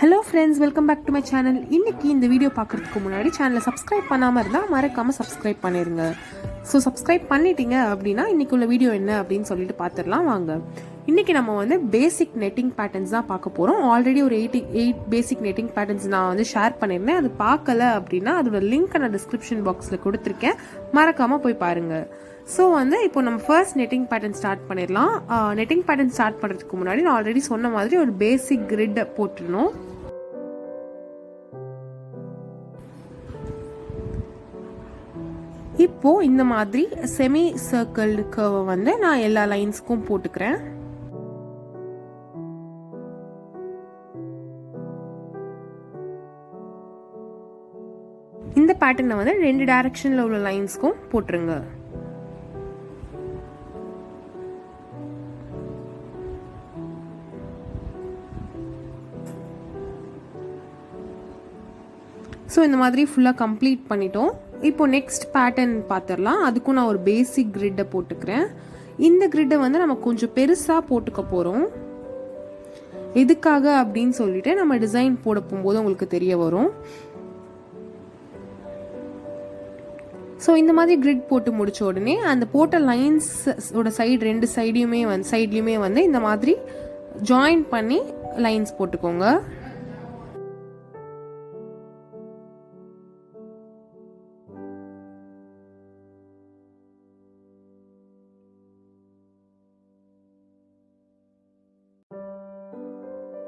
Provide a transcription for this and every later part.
Hello friends, welcome back to my channel. இன்னைக்கு இந்த video பார்க்கறதுக்கு முன்னாடி சேனலை சப்ஸ்கிரைப் பண்ணாம இருந்தா மறக்காம சப்ஸ்கிரைப் பண்ணிருங்க. ஸோ சப்ஸ்கிரைப் பண்ணிட்டீங்க அப்படின்னா இன்னைக்கு உள்ள வீடியோ என்ன அப்படின்னு சொல்லிட்டு பார்த்துடலாம் வாங்க. இன்னைக்கு நம்ம வந்து பேசிக் நெட்டிங் பேட்டர்ன்ஸ் தான் பார்க்க போறோம். ஆல்ரெடி ஒரு 88 பேசிக் நெட்டிங் பேட்டர்ன்ஸ் நான் வந்து ஷேர் பண்ணியிருந்தேன். அது பார்க்கல அப்படின்னா அதோட லிங்க் நான் டிஸ்கிரிப்ஷன் பாக்ஸில் கொடுத்துருக்கேன், மறக்காம போய் பாருங்க. ஸோ வந்து இப்போ நம்ம ஃபர்ஸ்ட் நெட்டிங் பேட்டர்ன் ஸ்டார்ட் பண்ணிடலாம். நெட்டிங் பேட்டர்ன் ஸ்டார்ட் பண்ணுறதுக்கு முன்னாடி நான் ஆல்ரெடி சொன்ன மாதிரி ஒரு பேசிக் கிரிட் போட்டுருணும். இப்போ இந்த மாதிரி செமி சர்க்கிள் கர்வை வந்து நான் எல்லா லைன்ஸ்க்கும் போட்டுக்கிறேன். இந்த பேட்டர்னை வந்து 2 டைரக்ஷன்ல உள்ள லைன்ஸ்க்கும் போட்டுருங்க. ஸோ இந்த மாதிரி ஃபுல்லாக கம்ப்ளீட் பண்ணிட்டோம். இப்போ நெக்ஸ்ட் பேட்டர்ன் பார்த்துடலாம். அதுக்கும் நான் ஒரு பேசிக் கிரிட்டை போட்டுக்கிறேன். இந்த கிரிட்டை வந்து நம்ம கொஞ்சம் பெருசாக போட்டுக்க போகிறோம். எதுக்காக அப்படின்னு சொல்லிட்டு நம்ம டிசைன் போட போகும்போது உங்களுக்கு தெரிய வரும். ஸோ இந்த மாதிரி கிரிட் போட்டு முடிச்ச உடனே அந்த போட்ட லைன்ஸோட சைடு 2 சைட்லையுமே வந்து இந்த மாதிரி ஜாயின் பண்ணி லைன்ஸ் போட்டுக்கோங்க.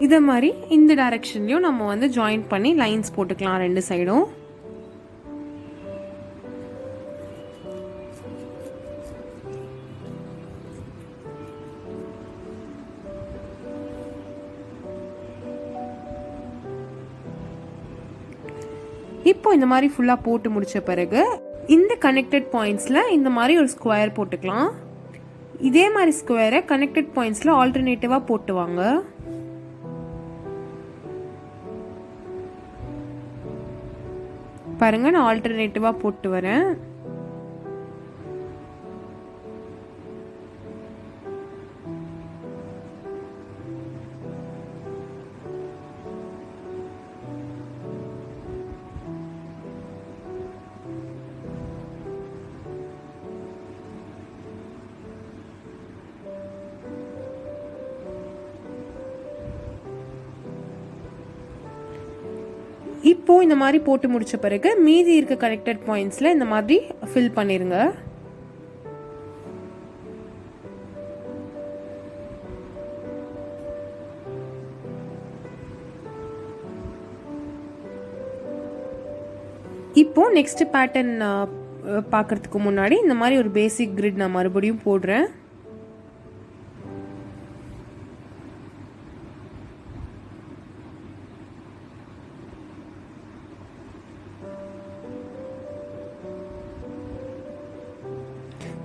இதே மாதிரி இந்த டைரக்ஷன்லயும் நம்ம வந்து ஜாயின் பண்ணி லைன்ஸ் போட்டுக்கலாம் 2 சைடும். இப்போ இந்த மாதிரி ஃபுல்லா போட்டு முடிச்ச பிறகு இந்த கனெக்டட் பாயிண்ட்ஸ்ல இந்த மாதிரி ஒரு ஸ்கொயர் போட்டுக்கலாம். இதே மாதிரி ஸ்கொயரை கனெக்டட் பாயிண்ட்ஸ்ல ஆல்டர்னேட்டிவா போட்டு வாங்க. பாருங்க, நான் ஆல்டர்னேட்டிவா போட்டு வரேன். இப்போ இந்த மாதிரி போட்டு முடிச்ச பிறகு மீதி இருக்க கனெக்டட் பாயிண்ட்ஸ்ல இந்த மாதிரி ஃபில் பண்ணிருங்க. இப்போ நெக்ஸ்ட் பேட்டர்ன் பார்க்கறதுக்கு முன்னாடி இந்த மாதிரி ஒரு பேசிக் கிரிட் நான் மறுபடியும் போடுறேன்.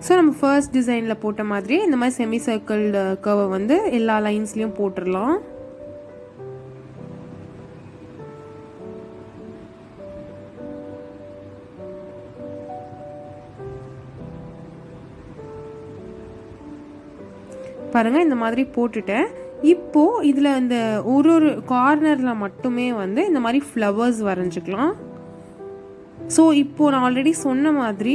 ஸோ நம்ம ஃபர்ஸ்ட் டிசைனில் போட்ட மாதிரி இந்த மாதிரி செமி சர்க்கிள் கர்வை வந்து எல்லா லைன்ஸ்லையும் போட்டுடலாம். பாருங்க, இந்த மாதிரி போட்டுட்டேன். இப்போ இதில் இந்த ஒரு கார்னரில் மட்டுமே வந்து இந்த மாதிரி ஃப்ளவர்ஸ் வரைஞ்சிக்கலாம். ஸோ இப்போ நான் ஆல்ரெடி சொன்ன மாதிரி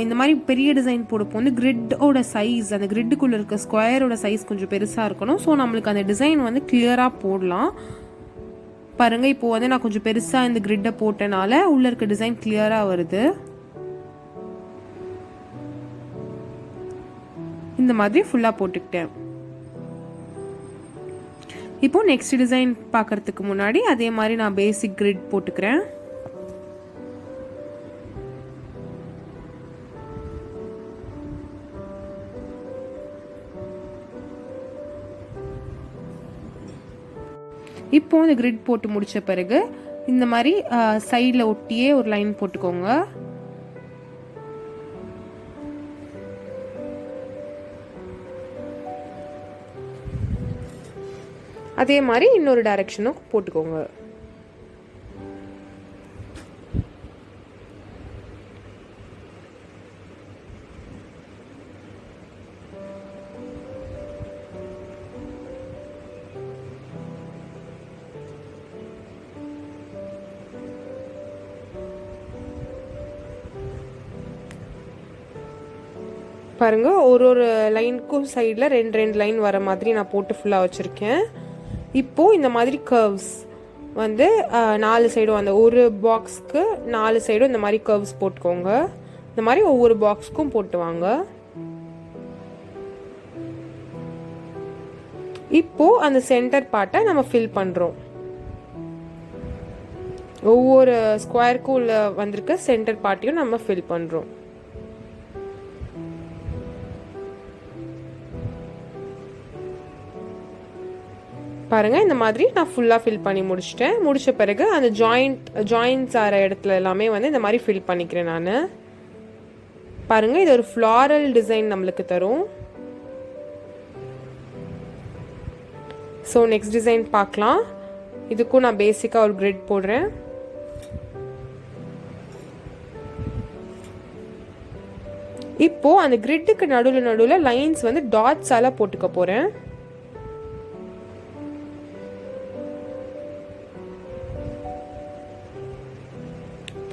இந்த மாதிரி பெரிய டிசைன் போடப்போ வந்து கிரிட்டோட சைஸ், அந்த கிரிட்டுக்குள்ளே இருக்க ஸ்கொயரோட சைஸ் கொஞ்சம் பெருசாக இருக்கணும். ஸோ நம்மளுக்கு அந்த டிசைன் வந்து கிளியராக போடலாம். பாருங்க, இப்போ வந்து நான் கொஞ்சம் பெருசாக இந்த கிரிட்டை போட்டனால உள்ள இருக்க டிசைன் கிளியராக வருது. இந்த மாதிரி ஃபுல்லாக போட்டுக்கிட்டேன். இப்போ நெக்ஸ்ட் டிசைன் பார்க்கறதுக்கு முன்னாடி அதே மாதிரி நான் பேசிக் கிரிட் போட்டுக்கிறேன். இப்போ இந்த கிரிட் போட்டு முடிச்ச பிறகு இந்த மாதிரி சைடில் ஒட்டியே ஒரு லைன் போட்டுக்கோங்க. அதே மாதிரி இன்னொரு டைரக்ஷனும் போட்டுக்கோங்க. பாருங்க ஒரு ஒரு லைனுக்கும் சைடில் ரெண்டு லைன் வர மாதிரி நான் போட்டு ஃபுல்லாக வச்சுருக்கேன். இப்போது இந்த மாதிரி கர்வ்ஸ் வந்து 4 சைடும் அந்த ஒரு பாக்ஸ்க்கு 4 சைடும் இந்த மாதிரி கர்வ்ஸ் போட்டுக்கோங்க. இந்த மாதிரி ஒவ்வொரு பாக்ஸ்க்கும் போட்டு வாங்க. இப்போது அந்த சென்டர் பார்ட்டை நம்ம ஃபில் பண்ணுறோம். ஒவ்வொரு ஸ்கொயருக்கும் உள்ள வந்திருக்க சென்டர் பார்ட்டையும் நம்ம ஃபில் பண்ணுறோம். பாருங்க இந்த மாதிரி நான் ஃபுல்லாக ஃபில் பண்ணி முடிச்சிட்டேன். முடிச்ச பிறகு அந்த ஜாயிண்ட்ஸ் ஆகிற இடத்துல எல்லாமே வந்து இந்த மாதிரி ஃபில் பண்ணிக்கிறேன் நான். பாருங்க இது ஒரு ஃப்ளாரல் டிசைன் நம்மளுக்கு தரும். ஸோ நெக்ஸ்ட் டிசைன் பார்க்கலாம். இதுக்கும் நான் பேசிக்காக ஒரு கிரிட் போடுறேன். இப்போ அந்த கிரிட்டுக்கு நடுவில் லைன்ஸ் வந்து டாட்ஸால போட்டுக்க போறேன்.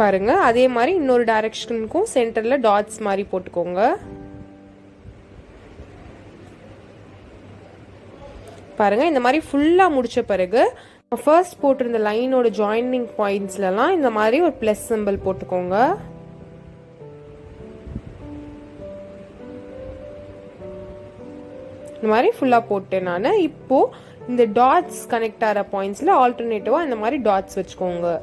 பாருங்க அதே மாதிரி இன்னொரு டைரக்ஷனுக்கும் சென்டர்ல டாட்ஸ் மாதிரி போட்டுக்கோங்க. பாருங்க இந்த மாதிரி ஃபுல்லா முடிச்ச பிறகு ஃபர்ஸ்ட் போட்டிருந்த லைனோட ஜாயினிங் பாயிண்ட்ஸ்லாம் இந்த மாதிரி ஒரு பிளஸ் சிம்பிள் போட்டுக்கோங்க. இந்த மாதிரி ஃபுல்லா போட்டேன் நான். இப்போ இந்த டாட்ஸ் கனெக்ட் ஆகிற பாயிண்ட்ஸ்ல ஆல்டர்னேட்டிவா இந்த மாதிரி டாட்ஸ் வச்சுக்கோங்க.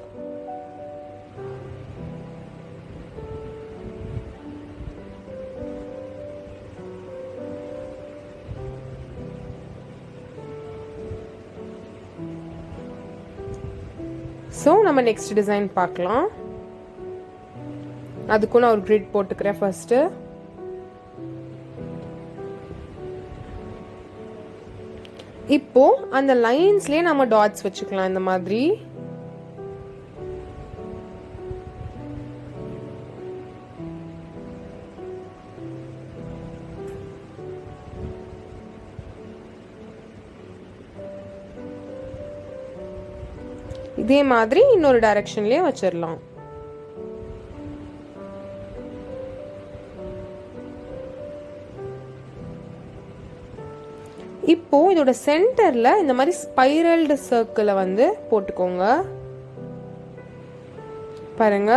ஸோ நம்ம நெக்ஸ்ட் டிசைன் பார்க்கலாம். அதுக்கும் நான் ஒரு கிரிட் போட்டுக்கிறேன் ஃபர்ஸ்ட். இப்போ அந்த லைன்ஸ்லயே நம்ம டாட்ஸ் வச்சுக்கலாம் இந்த மாதிரி. இதே மாதிரி இன்னொரு டைரக்ஷன்லயே வச்சிடலாம். இப்போ இதோட சென்டர்ல இந்த மாதிரி ஸ்பைரல்டு சர்க்கிளை வந்து போட்டுக்கோங்க. பாருங்க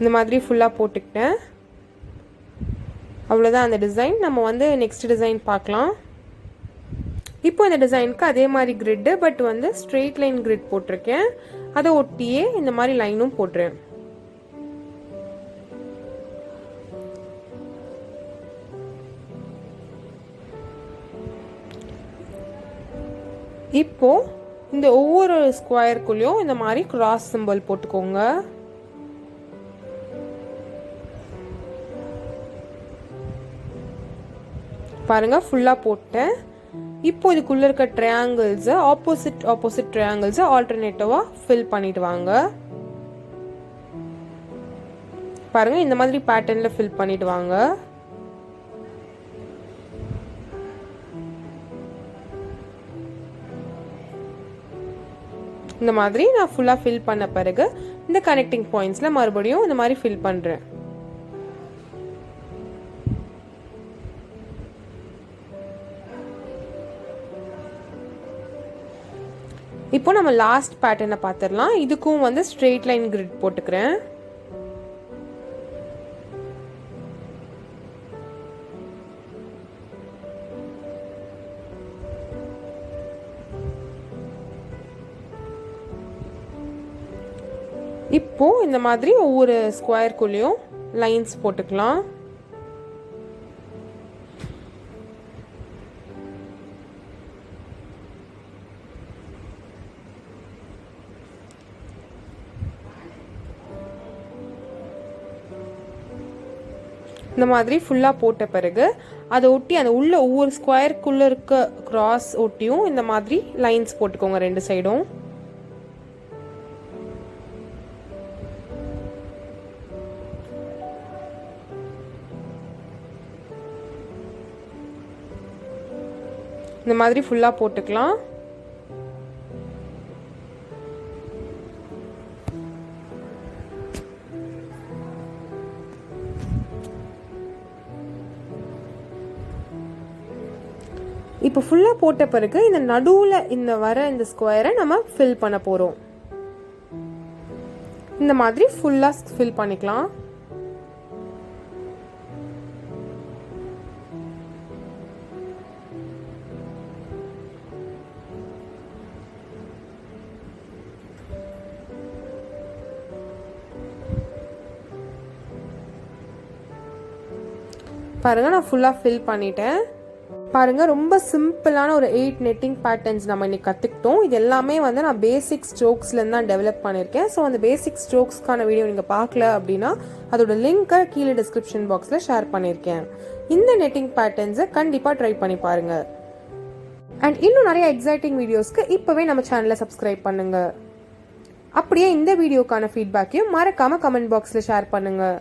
இந்த மாதிரி ஃபுல்லா போட்டுக்கிட்டேன். அவ்வளோதான் அந்த டிசைன். நம்ம வந்து நெக்ஸ்ட் டிசைன் பார்க்கலாம். இப்போ இந்த டிசைனுக்கு அதே மாதிரி கிரிட்டு, பட் வந்து ஸ்ட்ரெயிட் லைன் கிரிட் போட்டிருக்கேன். அதை ஒட்டியே இந்த மாதிரி லைனும் போட்டுறேன். இப்போ இந்த ஒவ்வொரு ஸ்கொயருக்குள்ளேயும் இந்த மாதிரி கிராஸ் சிம்பிள் போட்டுக்கோங்க. பாருங்க ஃபுல்லா போட்டேன். இப்போ இதுக்குள்ள இருக்க ட்ரையாங்கிள்ஸ் ஆப்போசிட் ட்ரையாங்கிள்ஸ் ஆல்டர்னேட்டிவா ஃபில் பண்ணிட்டு வாங்க. பாருங்க இந்த மாதிரி பேட்டர்ன்ல ஃபில் பண்ணிட்டு வாங்க. இந்த மாதிரி நான் ஃபுல்லா ஃபில் பண்ண பிறகு இந்த கனெக்டிங் பாயிண்ட்ஸ்ல மறுபடியும் இந்த மாதிரி ஃபில் பண்றேன். இப்போ நம்ம லாஸ்ட் பேட்டர்னை பார்த்துடலாம். இதுக்கும் வந்து ஸ்ட்ரெயிட் லைன் கிரிட் போட்டுக்கிறேன். இப்போ இந்த மாதிரி ஒவ்வொரு ஸ்கொயருக்குள்ளேயும் லைன்ஸ் போட்டுக்கலாம். இந்த மாதிரி ஃபுல்லாக போட்ட பிறகு அதை ஒட்டி அந்த உள்ள ஒவ்வொரு ஸ்கொயருக்குள்ளே இருக்க கிராஸ் ஒட்டியும் இந்த மாதிரி லைன்ஸ் போட்டுக்கோங்க ரெண்டு சைடும். இந்த மாதிரி ஃபுல்லாக போட்டுக்கலாம். இப்போ ஃபுல்லாக போட்ட பிறகு இந்த நடுவில் இந்த ஸ்கொயரை நம்ம ஃபில் பண்ண போகிறோம். இந்த மாதிரி ஃபுல்லாக ஃபில் பண்ணிக்கலாம். பாருங்க, நான் ஃபுல்லாக ஃபில் பண்ணிட்டேன். பாருங்க, ரொம்ப சிம்பிளான ஒரு 8 நெட்டிங் பேட்டர்ன்ஸ் நம்ம இன்னைக்கு கற்றுக்கிட்டோம். இது எல்லாமே நான் பேசிக் ஸ்ட்ரோக்ஸ்லேருந்து தான் டெவலப் பண்ணியிருக்கேன். ஸோ அந்த பேசிக் ஸ்ட்ரோக்ஸ்க்கான வீடியோ நீங்கள் பார்க்கல அப்படின்னா அதோட லிங்க்கை கீழே டிஸ்கிரிப்ஷன் பாக்ஸில் ஷேர் பண்ணியிருக்கேன். இந்த நெட்டிங் பேட்டர்ன்ஸை கண்டிப்பாக ட்ரை பண்ணி பாருங்க. அண்ட் இன்னும் நிறைய எக்ஸைட்டிங் வீடியோஸ்க்கு இப்போவே நம்ம சேனலை சப்ஸ்கிரைப் பண்ணுங்க. அப்படியே இந்த வீடியோக்கான ஃபீட்பேக்கையும் மறக்காம கமெண்ட் பாக்ஸில் ஷேர் பண்ணுங்க.